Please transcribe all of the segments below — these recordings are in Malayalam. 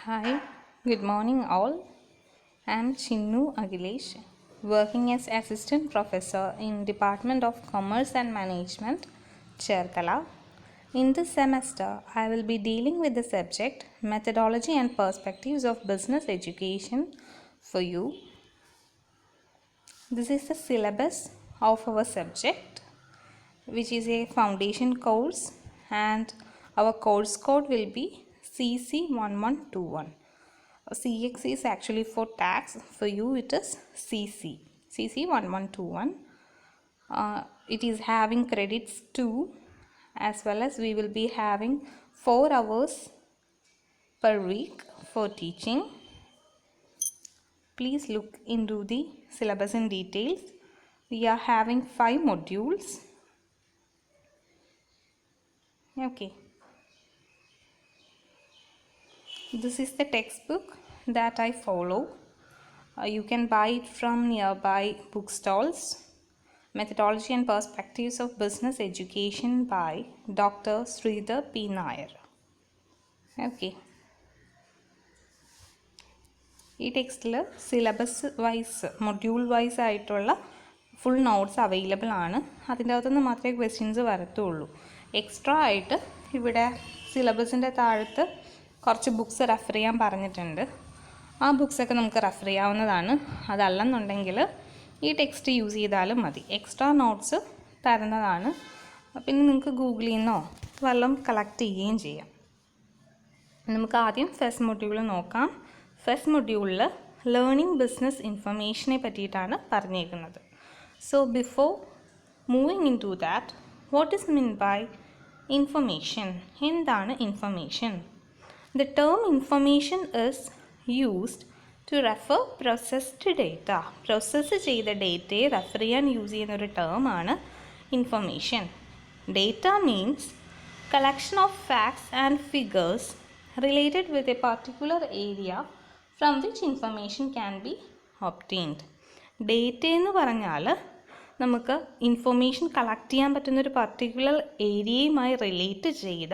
Hi, good morning all. I am Chinnu Agilesh, working as Assistant Professor in Department of Commerce and Management, Cherkala. In this semester, I will be dealing with the subject Methodology and Perspectives of Business Education for you. This is the syllabus of our subject, which is a foundation course, and our course code will be CC1121. CX is actually for tax. For you it is CC1121. It is having credits 2, as well as we will be having 4 hours per week for teaching. Please look into the syllabus in details. We are having 5 modules. Okay. This is the textbook that I follow. You can buy it from nearby bookstalls. Methodology and Perspectives of Business Education by Dr. Sridhar P. Nair. Okay. ഈ ടെക്സ്റ്റിൽ സിലബസ് വൈസ് മൊഡ്യൂൾ വൈസ് ആയിട്ടുള്ള ഫുൾ നോട്ട്സ് അവൈലബിൾ ആണ്. അതിൻ്റെ അകത്തുനിന്ന് മാത്രമേ ക്വസ്റ്റ്യൻസ് വരത്തുള്ളൂ. എക്സ്ട്രാ ആയിട്ട് ഇവിടെ സിലബസിൻ്റെ താഴത്ത് കുറച്ച് ബുക്സ് റെഫർ ചെയ്യാൻ പറഞ്ഞിട്ടുണ്ട്. ആ ബുക്സൊക്കെ നമുക്ക് റെഫർ ചെയ്യാവുന്നതാണ്. അതല്ലെന്നുണ്ടെങ്കിൽ ഈ ടെക്സ്റ്റ് യൂസ് ചെയ്താലും മതി. എക്സ്ട്രാ നോട്ട്സ് തരുന്നതാണ്. പിന്നെ നിങ്ങൾക്ക് ഗൂഗിളിൽ നിന്നോ വല്ലതും കളക്ട് ചെയ്യുകയും ചെയ്യാം. നമുക്ക് ആദ്യം ഫസ്റ്റ് മൊഡ്യൂൾ നോക്കാം. ഫസ്റ്റ് മൊഡ്യൂളിൽ ലേണിംഗ് ബിസിനസ് ഇൻഫർമേഷനെ പറ്റിയിട്ടാണ് പറഞ്ഞേക്കുന്നത്. So before moving into that, what is mean by information? എന്താണ് information? The term information is used to refer processed data. Process ചെയ്ത ഡേറ്റയെ റെഫർ ചെയ്യാൻ യൂസ് ചെയ്യുന്ന ഒരു ടേമാണ് information. Data means collection of facts and figures related with a particular area from which information can be obtained. Data എന്ന് പറഞ്ഞാൽ നമുക്ക് ഇൻഫർമേഷൻ കളക്ട് ചെയ്യാൻ പറ്റുന്നൊരു പർട്ടിക്കുലർ ഏരിയയുമായി റിലേറ്റ് ചെയ്ത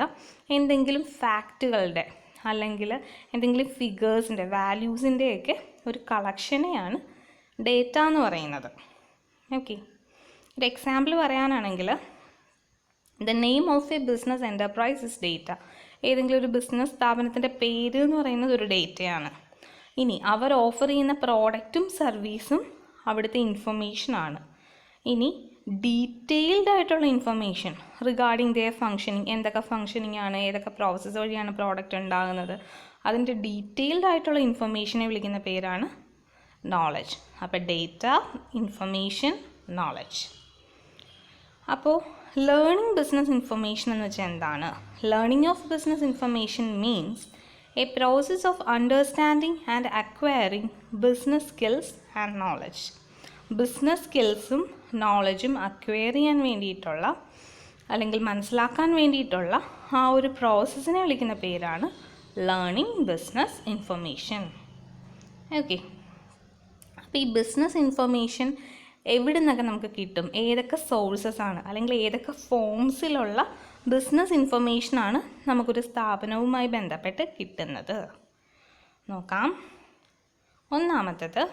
എന്തെങ്കിലും ഫാക്റ്റുകളുടെ അല്ലെങ്കിൽ എന്തെങ്കിലും ഫിഗേഴ്സിൻ്റെ വാല്യൂസിൻ്റെയൊക്കെ ഒരു കളക്ഷനെയാണ് ഡേറ്റ എന്ന് പറയുന്നത്. ഓക്കെ, ഒരു എക്സാമ്പിൾ പറയാനാണെങ്കിൽ the name of A business enterprise is data. ഏതെങ്കിലും ഒരു ബിസിനസ് സ്ഥാപനത്തിൻ്റെ പേര് എന്ന് പറയുന്നത് ഒരു ഡേറ്റയാണ്. ഇനി അവർ ഓഫർ ചെയ്യുന്ന പ്രോഡക്റ്റും സർവീസും അവിടുത്തെ ഇൻഫർമേഷനാണ്. ഇനി ഡീറ്റെയിൽഡ് ആയിട്ടുള്ള ഇൻഫർമേഷൻ റിഗാർഡിങ് ദെയർ ഫങ്ഷനിങ്, എന്തൊക്കെ ഫങ്ഷനിങ് ആണ്, ഏതൊക്കെ പ്രോസസ്സ് വഴിയാണ് പ്രോഡക്റ്റ് ഉണ്ടാകുന്നത്, അതിൻ്റെ ഡീറ്റെയിൽഡ് ആയിട്ടുള്ള ഇൻഫർമേഷനെ വിളിക്കുന്ന പേരാണ് നോളജ്. അപ്പോൾ ഡേറ്റ, ഇൻഫർമേഷൻ, നോളജ്. അപ്പോൾ ലേണിംഗ് ബിസിനസ് ഇൻഫർമേഷൻ എന്ന് വെച്ചാൽ എന്താണ്? Learning of business information means A process of understanding and acquiring business skills and knowledge. Business സ്കിൽസും നോളജും അക്വയർ ചെയ്യാൻ വേണ്ടിയിട്ടുള്ള അല്ലെങ്കിൽ മനസ്സിലാക്കാൻ വേണ്ടിയിട്ടുള്ള ആ ഒരു പ്രോസസ്സിനെ വിളിക്കുന്ന പേരാണ് ലേണിംഗ് ബിസിനസ് ഇൻഫർമേഷൻ. ഓക്കെ, അപ്പോൾ ഈ ബിസിനസ് ഇൻഫർമേഷൻ എവിടെ നിന്നൊക്കെ നമുക്ക് കിട്ടും? ഏതൊക്കെ സോഴ്സസ് ആണ് അല്ലെങ്കിൽ ഏതൊക്കെ ഫോംസിലുള്ള ബിസിനസ് ഇൻഫർമേഷനാണ് നമുക്കൊരു സ്ഥാപനവുമായി ബന്ധപ്പെട്ട് കിട്ടുന്നത് നോക്കാം. ഒന്നാമത്തത്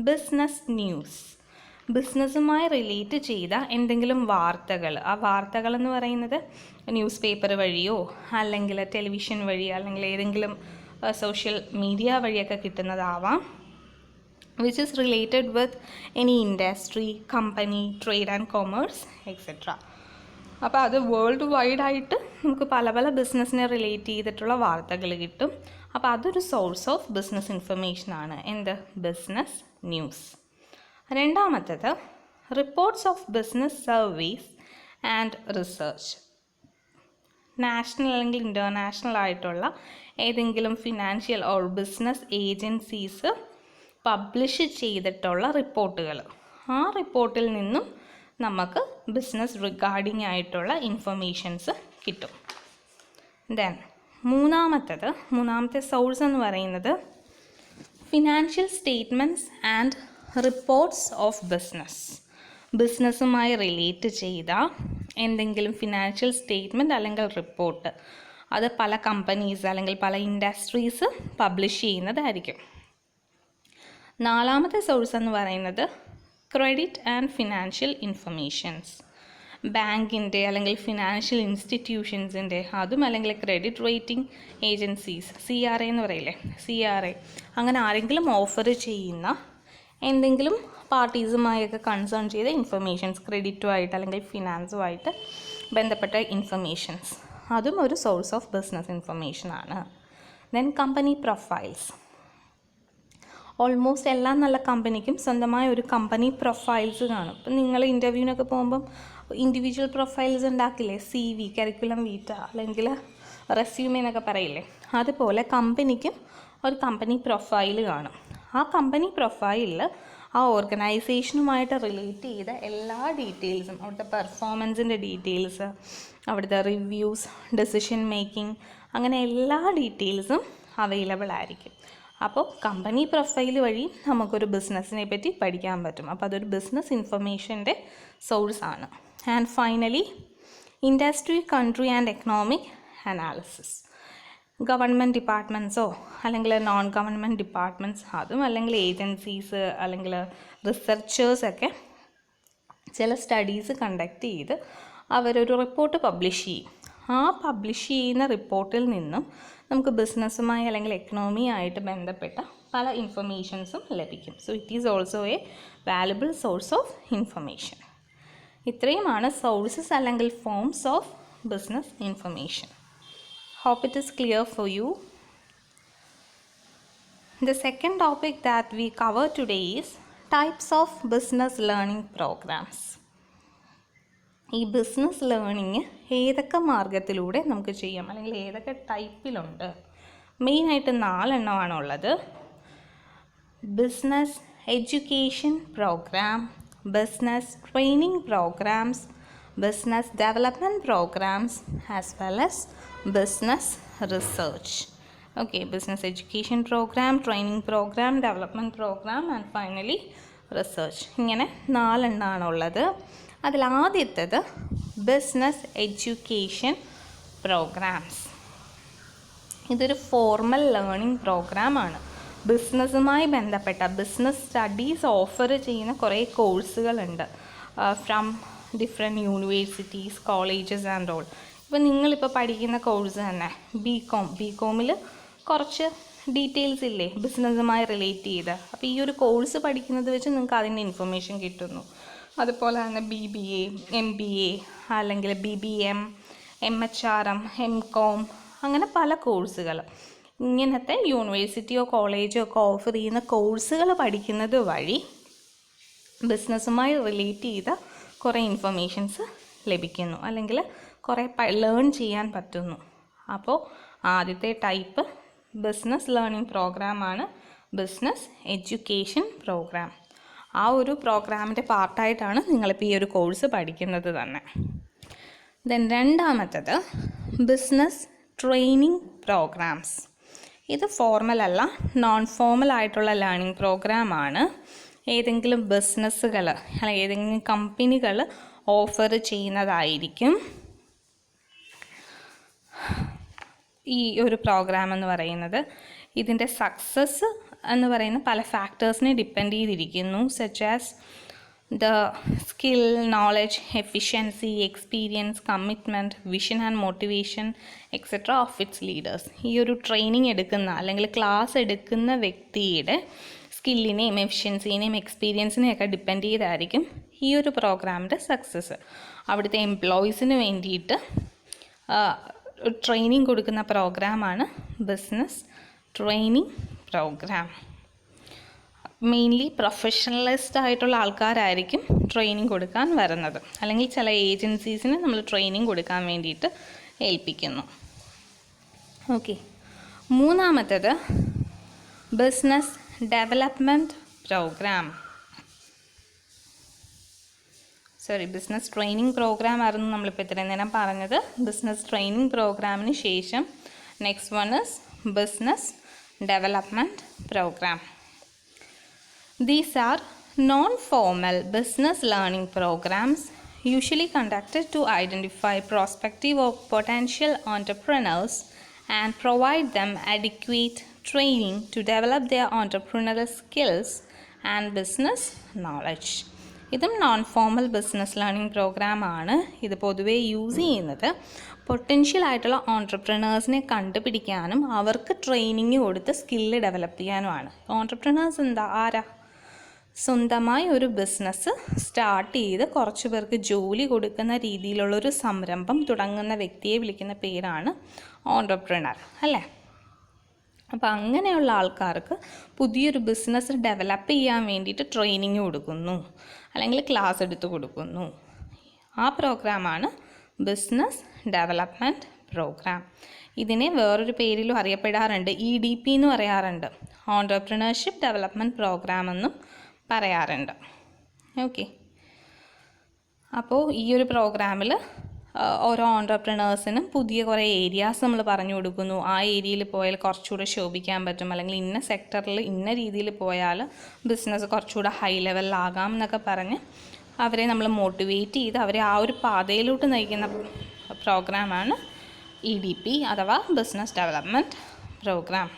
ബിസിനസ് ന്യൂസ്. ബിസിനസ്സുമായി റിലേറ്റ് ചെയ്ത എന്തെങ്കിലും വാർത്തകൾ. ആ വാർത്തകൾ എന്ന് പറയുന്നത് ന്യൂസ് പേപ്പർ വഴിയോ അല്ലെങ്കിൽ ടെലിവിഷൻ വഴിയോ അല്ലെങ്കിൽ ഏതെങ്കിലും സോഷ്യൽ മീഡിയ വഴിയൊക്കെ കിട്ടുന്നതാവാം. which is related with any industry, company, trade and commerce, etc. അപ്പോൾ അത് വേൾഡ് വൈഡ് ആയിട്ട് നമുക്ക് പല പല ബിസിനസ്സിനെ റിലേറ്റ് ചെയ്തിട്ടുള്ള വാർത്തകൾ കിട്ടും. അപ്പോൾ അതൊരു സോഴ്സ് ഓഫ് ബിസിനസ് ഇൻഫർമേഷനാണ്. എന്ത്? Business news. രണ്ടാമത്തേത് reports of business service and research. National അല്ലെങ്കിൽ ഇൻ്റർനാഷണൽ ആയിട്ടുള്ള ഏതെങ്കിലും financial or business agencies publish ചെയ്തിട്ടുള്ള റിപ്പോർട്ടുകൾ. ആ റിപ്പോർട്ടിൽ നിന്നും നമുക്ക് ബിസിനസ് റിഗാർഡിംഗ് ആയിട്ടുള്ള ഇൻഫർമേഷൻസ് കിട്ടും. ദെൻ മൂന്നാമത്തെ സോഴ്സ് എന്ന് പറയുന്നത് financial statements and reports of business. ബിസിനസ്സുമായി റിലേറ്റ് ചെയ്ത എന്തെങ്കിലും ഫിനാൻഷ്യൽ സ്റ്റേറ്റ്മെൻറ്റ് അല്ലെങ്കിൽ റിപ്പോർട്ട്, അത് പല കമ്പനീസ് അല്ലെങ്കിൽ പല ഇൻഡസ്ട്രീസ് പബ്ലിഷ് ചെയ്യുന്നതായിരിക്കും. നാലാമത്തെ സോഴ്സ് എന്ന് പറയുന്നത് ക്രെഡിറ്റ് ആൻഡ് ഫിനാൻഷ്യൽ ഇൻഫർമേഷൻസ്. ബാങ്കിൻ്റെ അല്ലെങ്കിൽ ഫിനാൻഷ്യൽ ഇൻസ്റ്റിറ്റ്യൂഷൻസിൻ്റെ, അതും അല്ലെങ്കിൽ ക്രെഡിറ്റ് റേറ്റിംഗ് ഏജൻസീസ്, CRA എന്ന് പറയില്ലേ, CRA, അങ്ങനെ ആരെങ്കിലും ഓഫർ ചെയ്യുന്ന എന്തെങ്കിലും പാർട്ടീസുമായൊക്കെ കൺസേൺ ചെയ്ത ഇൻഫർമേഷൻസ്, ക്രെഡിറ്റുമായിട്ട് അല്ലെങ്കിൽ ഫിനാൻസുമായിട്ട് ബന്ധപ്പെട്ട ഇൻഫർമേഷൻസ്, അതും ഒരു സോഴ്സ് ഓഫ് ബിസിനസ് ഇൻഫർമേഷനാണ്. Then company profiles. ഓൾമോസ്റ്റ് എല്ലാ നല്ല കമ്പനിക്കും സ്വന്തമായ ഒരു കമ്പനി പ്രൊഫൈൽസ് കാണും. ഇപ്പം നിങ്ങൾ ഇൻ്റർവ്യൂവിനൊക്കെ പോകുമ്പം ഇൻഡിവിജ്വൽ പ്രൊഫൈൽസ് ഉണ്ടാക്കില്ലേ, CV, കരിക്കുലം വീറ്റ, അല്ലെങ്കിൽ റെസ്യൂമേ എന്നൊക്കെ പറയില്ലേ, അതുപോലെ കമ്പനിക്കും ഒരു കമ്പനി പ്രൊഫൈൽ കാണും. ആ കമ്പനി പ്രൊഫൈലിൽ ആ ഓർഗനൈസേഷനുമായിട്ട് റിലേറ്റ് ചെയ്ത എല്ലാ ഡീറ്റെയിൽസും, അവിടുത്തെ പെർഫോമൻസിൻ്റെ ഡീറ്റെയിൽസ്, അവിടുത്തെ റിവ്യൂസ്, ഡെസിഷൻ മേക്കിംഗ്, അങ്ങനെ എല്ലാ ഡീറ്റെയിൽസും അവൈലബിൾ ആയിരിക്കും. അപ്പോൾ കമ്പനി പ്രൊഫൈൽ വഴി നമുക്കൊരു ബിസിനസ്സിനെ പറ്റി പഠിക്കാൻ പറ്റും. അപ്പോൾ അതൊരു ബിസിനസ് ഇൻഫർമേഷൻ്റെ സോഴ്സാണ്. And finally industry, country and economic analysis. Government ഡിപ്പാർട്ട്മെൻറ്റ്സോ അല്ലെങ്കിൽ നോൺ ഗവൺമെൻറ് ഡിപ്പാർട്ട്മെൻറ്റ്സ്, അതും അല്ലെങ്കിൽ ഏജൻസീസ് അല്ലെങ്കിൽ റിസർച്ചേഴ്സൊക്കെ ചില സ്റ്റഡീസ് കണ്ടക്ട് ചെയ്ത് അവരൊരു റിപ്പോർട്ട് പബ്ലിഷ് ചെയ്യും. ആ പബ്ലിഷ് ചെയ്യുന്ന റിപ്പോർട്ടിൽ നിന്നും നമുക്ക് ബിസിനസ്സുമായി അല്ലെങ്കിൽ എക്കണോമിയായിട്ട് ബന്ധപ്പെട്ട പല ഇൻഫർമേഷൻസും ലഭിക്കും. So it is also A valuable source of information. ഇത്രയുമാണ് സോഴ്സസ് അല്ലെങ്കിൽ forms of business information. Hope it is clear for you. The second topic that we cover today is types of business learning programs. ഈ ബിസിനസ് ലേണിങ് ഏതൊക്കെ മാർഗത്തിലൂടെ നമുക്ക് ചെയ്യാം അല്ലെങ്കിൽ ഏതൊക്കെ ടൈപ്പിലുണ്ട്? മെയിനായിട്ട് 4 എണ്ണമാണുള്ളത്. Business education program, business training programs, business development programs, as well as business research. Okay, business education program, training program, development program, and finally research. ഇങ്ങനെ 4 എണ്ണമാണുള്ളത്. അതിൽ ആദ്യത്തേത് ബിസിനസ് എഡ്യൂക്കേഷൻ പ്രോഗ്രാംസ്. ഇതൊരു ഫോർമൽ ലേണിംഗ് പ്രോഗ്രാമാണ്. ബിസിനസ്സുമായി ബന്ധപ്പെട്ട ബിസിനസ് സ്റ്റഡീസ് ഓഫർ ചെയ്യുന്ന കുറേ കോഴ്സുകളുണ്ട് from different universities, colleges and all. ഇപ്പോൾ നിങ്ങളിപ്പോൾ പഠിക്കുന്ന കോഴ്സ് തന്നെ ബികോമിൽ കുറച്ച് ഡീറ്റെയിൽസ് ഇല്ലേ ബിസിനസ്സുമായി റിലേറ്റ് ചെയ്ത്. അപ്പോൾ ഈ ഒരു കോഴ്സ് പഠിക്കുന്നത് വെച്ച് നിങ്ങൾക്ക് അതിൻ്റെ ഇൻഫർമേഷൻ കിട്ടുന്നു. അതുപോലെ തന്നെ BBA, MBA അല്ലെങ്കിൽ BBM, MHRM, MCOM, അങ്ങനെ പല കോഴ്സുകൾ. ഇങ്ങനത്തെ യൂണിവേഴ്സിറ്റിയോ കോളേജോ ഒക്കെ ഓഫർ ചെയ്യുന്ന കോഴ്സുകൾ പഠിക്കുന്നത് വഴി ബിസിനസ്സുമായി റിലേറ്റ് ചെയ്ത കുറേ ഇൻഫർമേഷൻസ് ലഭിക്കുന്നു അല്ലെങ്കിൽ കുറേ ലേൺ ചെയ്യാൻ പറ്റുന്നു. അപ്പോൾ ആദ്യത്തെ ടൈപ്പ് ബിസിനസ് ലേണിംഗ് പ്രോഗ്രാമാണ് ബിസിനസ് എഡ്യൂക്കേഷൻ പ്രോഗ്രാം. ആ ഒരു പ്രോഗ്രാമിൻ്റെ പാർട്ടായിട്ടാണ് നിങ്ങളിപ്പോൾ ഈ ഒരു കോഴ്സ് പഠിക്കുന്നത് തന്നെ. ദെൻ രണ്ടാമത്തത് ബിസിനസ് ട്രെയിനിങ് പ്രോഗ്രാംസ്. ഇത് ഫോർമൽ അല്ല, നോൺ ഫോർമൽ ആയിട്ടുള്ള ലേണിംഗ് പ്രോഗ്രാമാണ്. ഏതെങ്കിലും ബിസിനസ്സുകൾ അല്ലെങ്കിൽ ഏതെങ്കിലും കമ്പനികൾ ഓഫർ ചെയ്യുന്നതായിരിക്കും ഈ ഒരു പ്രോഗ്രാം എന്ന് പറയുന്നത്. ഇതിൻ്റെ സക്സസ് എന്ന് പറയുന്ന പല ഫാക്ടേഴ്സിനെ ഡിപ്പെൻഡ് ചെയ്തിരിക്കുന്നു. Such as the skill, knowledge, efficiency, experience, commitment, vision and motivation etcetera of its leaders. ഈ ഒരു ട്രെയിനിങ് എടുക്കുന്ന അല്ലെങ്കിൽ ക്ലാസ് എടുക്കുന്ന വ്യക്തിയുടെ സ്കില്ലിനെയും എഫിഷ്യൻസിനെയും എക്സ്പീരിയൻസിനെയൊക്കെ ഡിപ്പെൻഡ് ചെയ്തായിരിക്കും ഈ ഒരു പ്രോഗ്രാമിൻ്റെ സക്സസ്. അവിടുത്തെ എംപ്ലോയീസിന് വേണ്ടിയിട്ട് ട്രെയിനിങ് കൊടുക്കുന്ന പ്രോഗ്രാമാണ് business training program. Mainly professionalist ആയിട്ടുള്ള ആൾക്കാരായിരിക്കും ട്രെയിനിങ് കൊടുക്കാൻ വരുന്നത്, അല്ലെങ്കിൽ ചില ഏജൻസീസിന് നമ്മൾ ട്രെയിനിങ് കൊടുക്കാൻ വേണ്ടിയിട്ട് ഏൽപ്പിക്കുന്നു. ഓക്കെ, മൂന്നാമത്തേത് business development program. Business training program ആയിരുന്നു നമ്മളിപ്പോൾ ഇത്രയും നേരം പറഞ്ഞത്. ബിസിനസ് ട്രെയിനിങ് പ്രോഗ്രാമിന് ശേഷം next one is business development program. These are non-formal business learning programs usually conducted to identify prospective or potential entrepreneurs and provide them adequate training to develop their entrepreneurial skills and business knowledge. ഇതും നോൺ ഫോമൽ ബിസിനസ് ലേണിംഗ് പ്രോഗ്രാമാണ്. ഇത് പൊതുവേ യൂസ് ചെയ്യുന്നത് പൊട്ടൻഷ്യൽ ആയിട്ടുള്ള ഓൺട്രപ്രണേഴ്സിനെ കണ്ടുപിടിക്കാനും അവർക്ക് ട്രെയിനിങ് കൊടുത്ത് സ്കില്ല് ഡെവലപ്പ് ചെയ്യാനുമാണ്. ഓൺട്രപ്രണേഴ്സ് എന്താ, ആരാ? സ്വന്തമായി ഒരു ബിസിനസ് സ്റ്റാർട്ട് ചെയ്ത് കുറച്ച് പേർക്ക് ജോലി കൊടുക്കുന്ന രീതിയിലുള്ളൊരു സംരംഭം തുടങ്ങുന്ന വ്യക്തിയെ വിളിക്കുന്ന പേരാണ് ഓൺട്രപ്രണർ, അല്ലേ? അപ്പോൾ അങ്ങനെയുള്ള ആൾക്കാർക്ക് പുതിയൊരു ബിസിനസ് ഡെവലപ്പ് ചെയ്യാൻ വേണ്ടിയിട്ട് ട്രെയിനിങ് കൊടുക്കുന്നു, അല്ലെങ്കിൽ ക്ലാസ് എടുത്ത് കൊടുക്കുന്നു. ആ പ്രോഗ്രാമാണ് ബിസിനസ് ഡെവലപ്മെൻറ്റ് പ്രോഗ്രാം. ഇതിനെ വേറൊരു പേരിലും അറിയപ്പെടാറുണ്ട്, EDP എന്ന് പറയാറുണ്ട്, ഓൺട്രപ്രണർഷിപ്പ് ഡെവലപ്മെൻറ്റ് പ്രോഗ്രാം എന്നും പറയാറുണ്ട്. ഓക്കെ, അപ്പോൾ ഈ ഒരു പ്രോഗ്രാമിൽ ഓരോ ഓൺട്രപ്രണേഴ്സിനും പുതിയ കുറേ ഏരിയാസ് നമ്മൾ പറഞ്ഞു കൊടുക്കുന്നു. ആ ഏരിയയിൽ പോയാൽ കുറച്ചുകൂടെ ശോഭിക്കാൻ പറ്റും, അല്ലെങ്കിൽ ഇന്ന സെക്ടറിൽ ഇന്ന രീതിയിൽ പോയാൽ ബിസിനസ് കുറച്ചുകൂടെ ഹൈ ലെവലിലാകാം എന്നൊക്കെ പറഞ്ഞ് അവരെ നമ്മൾ മോട്ടിവേറ്റ് ചെയ്ത് അവരെ ആ ഒരു പാതയിലോട്ട് നയിക്കുന്ന പ്രോഗ്രാമാണ് EDP അഥവാ business development program.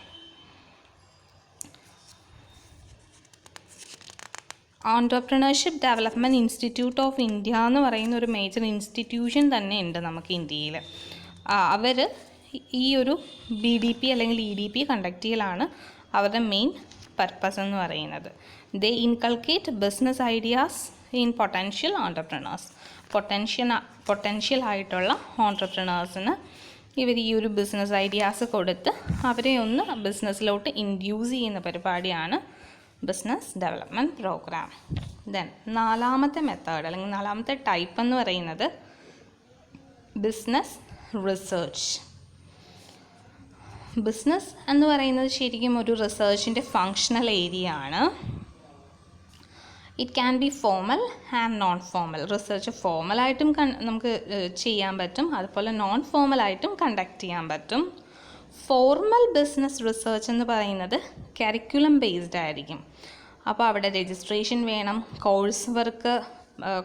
Entrepreneurship development institute of India എന്ന് പറയുന്ന ഒരു മേജർ ഇൻസ്റ്റിറ്റ്യൂഷൻ തന്നെ ഉണ്ട് നമുക്ക് ഇന്ത്യയിൽ. അവർ ഈ ഒരു BDP അല്ലെങ്കിൽ EDP കണ്ടക്ട് ചെയ്യലാണ് അവരുടെ മെയിൻ പർപ്പസ് എന്ന് പറയുന്നത്. They inculcate business ideas in potential entrepreneurs. Potential ആയിട്ടുള്ള ഓൺട്രപ്രണേഴ്സിന് ഇവർ ഈ ഒരു ബിസിനസ് ഐഡിയാസ് കൊടുത്ത് അവരെ ഒന്ന് ബിസിനസ്സിലോട്ട് ഇൻഡ്യൂസ് ചെയ്യുന്ന പരിപാടിയാണ് ബിസിനസ് ഡെവലപ്മെൻറ്റ് പ്രോഗ്രാം. ദെൻ നാലാമത്തെ മെത്തേഡ് അല്ലെങ്കിൽ നാലാമത്തെ ടൈപ്പ് എന്ന് പറയുന്നത് ബിസിനസ് റിസർച്ച്. ബിസിനസ് എന്ന് പറയുന്നത് ശരിക്കും ഒരു റിസർച്ചിൻ്റെ ഫങ്ഷണൽ ഏരിയ ആണ്. It can be formal and non formal. Research ഫോമലായിട്ടും നമുക്ക് ചെയ്യാൻ പറ്റും, അതുപോലെ നോൺ ഫോമലായിട്ടും കണ്ടക്ട് ചെയ്യാൻ പറ്റും. ഫോർമൽ ബിസിനസ് റിസർച്ച് എന്ന് പറയുന്നത് കരിക്കുലം ബേസ്ഡ് ആയിരിക്കും. അപ്പോൾ അവിടെ രജിസ്ട്രേഷൻ വേണം, കോഴ്സ് വർക്ക്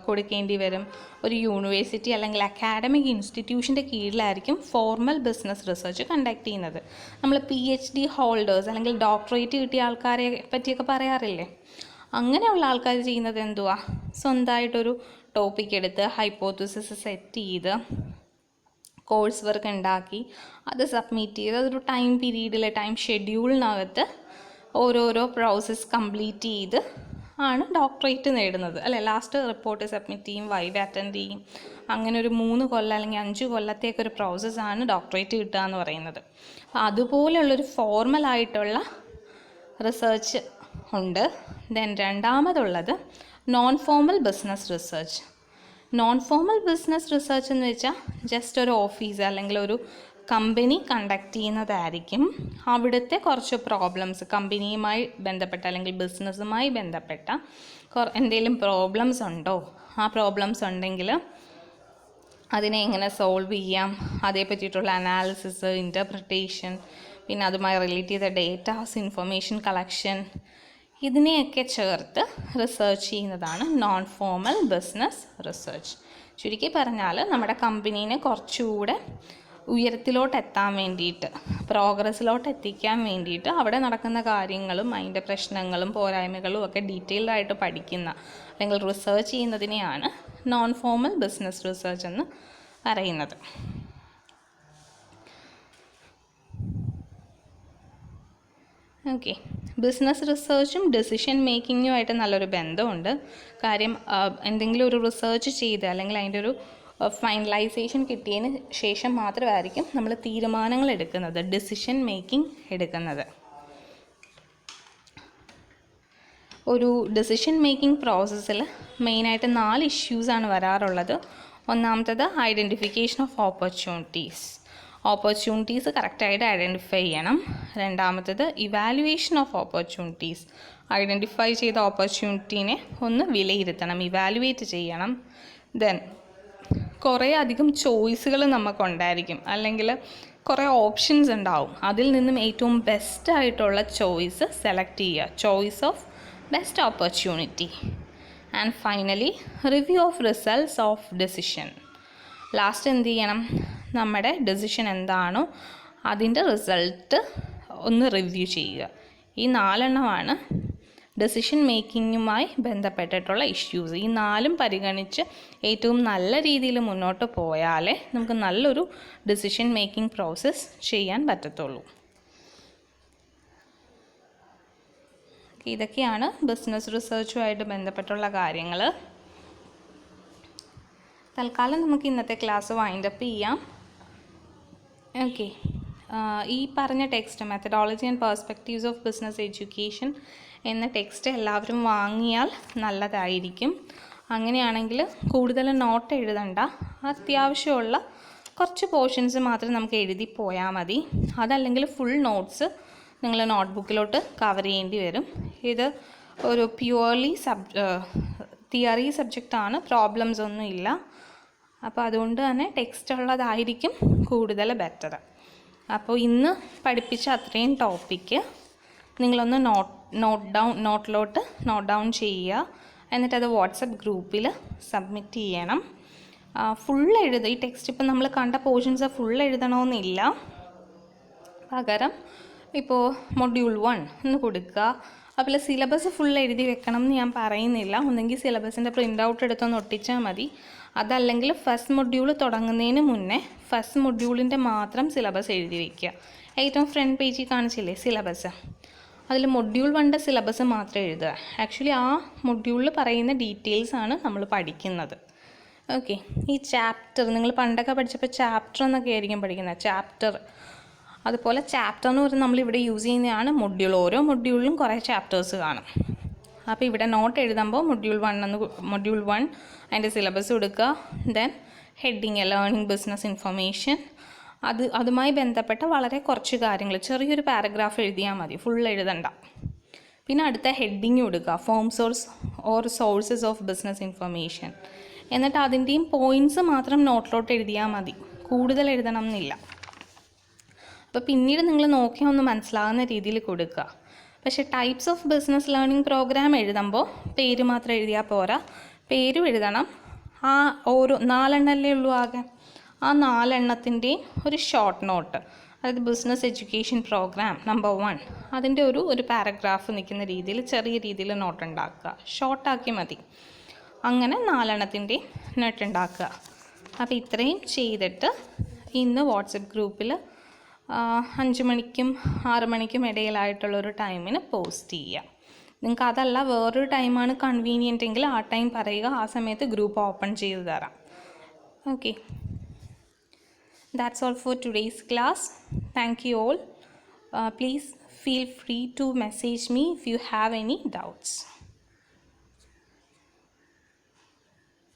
കൊടുക്കേണ്ടി വരും. ഒരു യൂണിവേഴ്സിറ്റി അല്ലെങ്കിൽ അക്കാഡമിക് ഇൻസ്റ്റിറ്റ്യൂഷൻ്റെ കീഴിലായിരിക്കും ഫോർമൽ ബിസിനസ് റിസർച്ച് കണ്ടക്ട് ചെയ്യുന്നത്. നമ്മൾ PhD ഹോൾഡേഴ്സ് അല്ലെങ്കിൽ ഡോക്ടറേറ്റ് കിട്ടിയ ആൾക്കാരെ പറ്റിയൊക്കെ പറയാറില്ലേ, അങ്ങനെയുള്ള ആൾക്കാർ ചെയ്യുന്നത് എന്തുവാ, സ്വന്തമായിട്ടൊരു ടോപ്പിക് എടുത്ത് ഹൈപ്പോത്തസിസ് സെറ്റ് ചെയ്ത് കോഴ്സ് വർക്ക് ഉണ്ടാക്കി അത് സബ്മിറ്റ് ചെയ്ത് അതൊരു ടൈം പീരീഡിൽ ടൈം ഷെഡ്യൂളിനകത്ത് ഓരോരോ പ്രോസസ്സ് കംപ്ലീറ്റ് ചെയ്ത് ആണ് ഡോക്ടറേറ്റ് നേടുന്നത്, അല്ലേ? ലാസ്റ്റ് റിപ്പോർട്ട് സബ്മിറ്റ് ചെയ്യും, വൈവ് അറ്റൻഡ് ചെയ്യും. അങ്ങനെ ഒരു 3 കൊല്ലം അല്ലെങ്കിൽ 5 കൊല്ലത്തേക്കൊരു പ്രോസസ്സാണ് ഡോക്ടറേറ്റ് കിട്ടുക എന്ന് പറയുന്നത്. അപ്പോൾ അതുപോലെയുള്ളൊരു ഫോർമലായിട്ടുള്ള റിസർച്ച് ഉണ്ട്. ദെൻ രണ്ടാമതുള്ളത് non formal business research. Non formal business research എന്ന് വെച്ചാൽ ജസ്റ്റ് ഒരു ഓഫീസ് അല്ലെങ്കിൽ ഒരു കമ്പനി കണ്ടക്ട് ചെയ്യുന്നതായിരിക്കും. അവിടുത്തെ കുറച്ച് പ്രോബ്ലംസ്, കമ്പനിയുമായി ബന്ധപ്പെട്ട അല്ലെങ്കിൽ ബിസിനസ്സുമായി ബന്ധപ്പെട്ട എന്തെങ്കിലും പ്രോബ്ലംസ് ഉണ്ടോ, ആ പ്രോബ്ലംസ് ഉണ്ടെങ്കിൽ അതിനെ എങ്ങനെ സോൾവ് ചെയ്യാം, അതേ പറ്റിയിട്ടുള്ള അനാലിസിസ്, ഇൻ്റർപ്രിട്ടേഷൻ, പിന്നെ അതുമായി റിലേറ്റ് ചെയ്ത ഡേറ്റാസ്, ഇൻഫർമേഷൻ കളക്ഷൻ, ഇതിനെയൊക്കെ ചേർത്ത് റിസർച്ച് ചെയ്യുന്നതാണ് നോൺ ഫോമൽ ബിസിനസ് റിസർച്ച്. ചുരുക്കി പറഞ്ഞാൽ നമ്മുടെ കമ്പനീനെ കുറച്ചുകൂടെ ഉയരത്തിലോട്ട് എത്താൻ വേണ്ടിയിട്ട്, പ്രോഗ്രസ്സിലോട്ട് എത്തിക്കാൻ വേണ്ടിയിട്ട് അവിടെ നടക്കുന്ന കാര്യങ്ങളും അതിൻ്റെ പ്രശ്നങ്ങളും പോരായ്മകളും ഒക്കെ ഡീറ്റെയിൽഡ് ആയിട്ട് പഠിക്കുന്ന അല്ലെങ്കിൽ റിസർച്ച് ചെയ്യുന്നതിനെയാണ് നോൺ ഫോമൽ ബിസിനസ് റിസർച്ച് എന്ന് പറയുന്നത്. ഓക്കെ, ബിസിനസ് റിസർച്ചും ഡെസിഷൻ മേക്കിങ്ങുമായിട്ട് നല്ലൊരു ബന്ധമുണ്ട്. കാര്യം എന്തെങ്കിലും ഒരു റിസർച്ച് ചെയ്ത് അല്ലെങ്കിൽ അതിൻ്റെ ഒരു ഫൈനലൈസേഷൻ കിട്ടിയതിന് ശേഷം മാത്രമായിരിക്കും നമ്മൾ തീരുമാനങ്ങൾ എടുക്കുന്നത്, ഡെസിഷൻ മേക്കിംഗ് എടുക്കുന്നത്. ഒരു ഡെസിഷൻ മേക്കിംഗ് പ്രോസസ്സിൽ മെയിനായിട്ട് 4 ഇഷ്യൂസാണ് വരാറുള്ളത്. ഒന്നാമത്തത് ഐഡൻറ്റിഫിക്കേഷൻ ഓഫ് ഓപ്പർച്യൂണിറ്റീസ് കറക്റ്റായിട്ട് ഐഡൻറ്റിഫൈ ചെയ്യണം. രണ്ടാമത്തത് ഇവാലുവേഷൻ ഓഫ് ഓപ്പർച്യൂണിറ്റീസ്, ഐഡൻറ്റിഫൈ ചെയ്ത ഓപ്പർച്യൂണിറ്റീനെ ഒന്ന് വിലയിരുത്തണം, ഇവാലുവേറ്റ് ചെയ്യണം. ദെൻ കുറേ അധികം ചോയ്സുകൾ നമുക്കുണ്ടായിരിക്കും, അല്ലെങ്കിൽ കുറേ ഓപ്ഷൻസ് ഉണ്ടാവും. അതിൽ നിന്നും ഏറ്റവും ബെസ്റ്റായിട്ടുള്ള ചോയ്സ് സെലക്ട് ചെയ്യുക, choice of best opportunity. And finally review of results of decision. Last എന്ത് ചെയ്യണം? നമ്മുടെ ഡെസിഷൻ എന്താണോ അതിൻ്റെ റിസൾട്ട് ഒന്ന് റിവ്യൂ ചെയ്യുക. ഈ 4 എണ്ണമാണ് ഡെസിഷൻ മേക്കിങ്ങുമായി ബന്ധപ്പെട്ടിട്ടുള്ള ഇഷ്യൂസ്. ഈ 4 പരിഗണിച്ച് ഏറ്റവും നല്ല രീതിയിൽ മുന്നോട്ട് പോയാലേ നമുക്ക് നല്ലൊരു ഡെസിഷൻ മേക്കിംഗ് പ്രോസസ്സ് ചെയ്യാൻ പറ്റത്തുള്ളൂ. ഇതൊക്കെയാണ് ബിസിനസ് റിസർച്ചുമായിട്ട് ബന്ധപ്പെട്ടുള്ള കാര്യങ്ങൾ. തൽക്കാലം നമുക്ക് ഇന്നത്തെ ക്ലാസ് വൈൻഡപ്പ് ചെയ്യാം. ഓക്കെ, ഈ പറഞ്ഞ text methodology and perspectives of business education എന്ന ടെക്സ്റ്റ് എല്ലാവരും വാങ്ങിയാൽ നല്ലതായിരിക്കും. അങ്ങനെയാണെങ്കിൽ കൂടുതൽ നോട്ട് എഴുതണ്ട, അത്യാവശ്യമുള്ള കുറച്ച് പോർഷൻസ് മാത്രം നമുക്ക് എഴുതി പോയാൽ മതി. അതല്ലെങ്കിൽ ഫുൾ നോട്ട്സ് നിങ്ങൾ നോട്ട്ബുക്കിലോട്ട് കവർ ചെയ്യേണ്ടി വരും. ഇത് ഒരു പ്യുവർലി തിയറി സബ്ജക്റ്റാണ്, പ്രോബ്ലംസ് ഒന്നും ഇല്ല. അപ്പോൾ അതുകൊണ്ട് തന്നെ ടെക്സ്റ്റ് ഉള്ളതായിരിക്കും കൂടുതൽ ബെറ്റർ. അപ്പോൾ ഇന്ന് പഠിപ്പിച്ച അത്രയും ടോപ്പിക്ക് നിങ്ങളൊന്ന് നോട്ടിലോട്ട് നോട്ട് ഡൗൺ ചെയ്യുക. എന്നിട്ടത് വാട്സപ്പ് ഗ്രൂപ്പിൽ സബ്മിറ്റ് ചെയ്യണം. ഫുൾ എഴുതുക. ഈ ടെക്സ്റ്റ് ഇപ്പം നമ്മൾ കണ്ട പോർഷൻസ് ഫുൾ എഴുതണമെന്നില്ല. പകരം ഇപ്പോൾ മൊഡ്യൂൾ 1 എന്ന് കൊടുക്കുക. അതുപോലെ സിലബസ് ഫുൾ എഴുതി വെക്കണം എന്ന് ഞാൻ പറയുന്നില്ല. ഒന്നെങ്കിൽ സിലബസിൻ്റെ പ്രിൻ്റ് ഔട്ട് എടുത്തൊന്ന് ഒട്ടിച്ചാൽ മതി. അതല്ലെങ്കിൽ ഫസ്റ്റ് മൊഡ്യൂൾ തുടങ്ങുന്നതിന് മുന്നേ ഫസ്റ്റ് മൊഡ്യൂളിൻ്റെ മാത്രം സിലബസ് എഴുതി വയ്ക്കുക. ഏറ്റവും ഫ്രണ്ട് പേജിൽ കാണിച്ചില്ലേ സിലബസ്, അതിൽ മൊഡ്യൂൾ 1 സിലബസ് മാത്രം എഴുതുക. ആക്ച്വലി ആ മൊഡ്യൂളിൽ പറയുന്ന ഡീറ്റെയിൽസാണ് നമ്മൾ പഠിക്കുന്നത്. ഓക്കെ, ഈ ചാപ്റ്റർ നിങ്ങൾ പണ്ടൊക്കെ പഠിച്ചപ്പോൾ ചാപ്റ്റർ എന്നൊക്കെ ആയിരിക്കും പഠിക്കുന്നത്. ചാപ്റ്റർ, അതുപോലെ ചാപ്റ്റർ എന്ന് പറഞ്ഞാൽ നമ്മളിവിടെ യൂസ് ചെയ്യുന്നതാണ് മൊഡ്യൂൾ. ഓരോ മൊഡ്യൂളിലും കുറേ ചാപ്റ്റേഴ്സ് കാണും. അപ്പോൾ ഇവിടെ നോട്ട് എഴുതുമ്പോൾ മൊഡ്യൂൾ 1 അതിൻ്റെ സിലബസ് കൊടുക്കുക. Then heading learning business information, അതുമായി ബന്ധപ്പെട്ട വളരെ കുറച്ച് കാര്യങ്ങൾ, ചെറിയൊരു പാരഗ്രാഫ് എഴുതിയാൽ മതി, ഫുൾ എഴുതണ്ട. പിന്നെ അടുത്ത ഹെഡിങ് കൊടുക്കുക, forms or sources of business information. എന്നിട്ട് അതിൻ്റെയും പോയിൻറ്റ്സ് മാത്രം നോട്ടിലോട്ട് എഴുതിയാൽ മതി, കൂടുതൽ എഴുതണം എന്നില്ല. അപ്പോൾ പിന്നീട് നിങ്ങൾ നോക്കിയാൽ ഒന്ന് മനസ്സിലാകുന്ന രീതിയിൽ കൊടുക്കുക. പക്ഷേ types of business learning program എഴുതുമ്പോൾ പേര് മാത്രം എഴുതിയാൽ പോരാ, പേരും എഴുതണം. ആ ഓരോ 4 എണ്ണമല്ലേ ഉള്ളൂ ആകെ, ആ 4 എണ്ണത്തിൻ്റെയും ഒരു ഷോർട്ട് നോട്ട്, അതായത് ബിസിനസ് എഡ്യൂക്കേഷൻ പ്രോഗ്രാം നമ്പർ 1 അതിൻ്റെ ഒരു പാരഗ്രാഫ് നിൽക്കുന്ന രീതിയിൽ ചെറിയ രീതിയിൽ നോട്ട് ഉണ്ടാക്കുക. ഷോർട്ടാക്കി മതി. അങ്ങനെ 4 എണ്ണത്തിൻ്റെയും നോട്ട് ഉണ്ടാക്കുക. അപ്പോൾ ഇത്രയും ചെയ്തിട്ട് ഇന്ന് വാട്സപ്പ് ഗ്രൂപ്പിൽ 5 മണിക്കും 6 മണിക്കും ഇടയിലായിട്ടുള്ളൊരു ടൈമിന് പോസ്റ്റ് ചെയ്യുക. നിങ്ങൾക്ക് അതല്ല വേറൊരു ടൈമാണ് കൺവീനിയൻ്റ് എങ്കിൽ ആ ടൈം പറയുക, ആ സമയത്ത് ഗ്രൂപ്പ് ഓപ്പൺ ചെയ്ത് തരാം. Okay, that's all for today's class. Thank you all. Please feel free to message me if you have any doubts.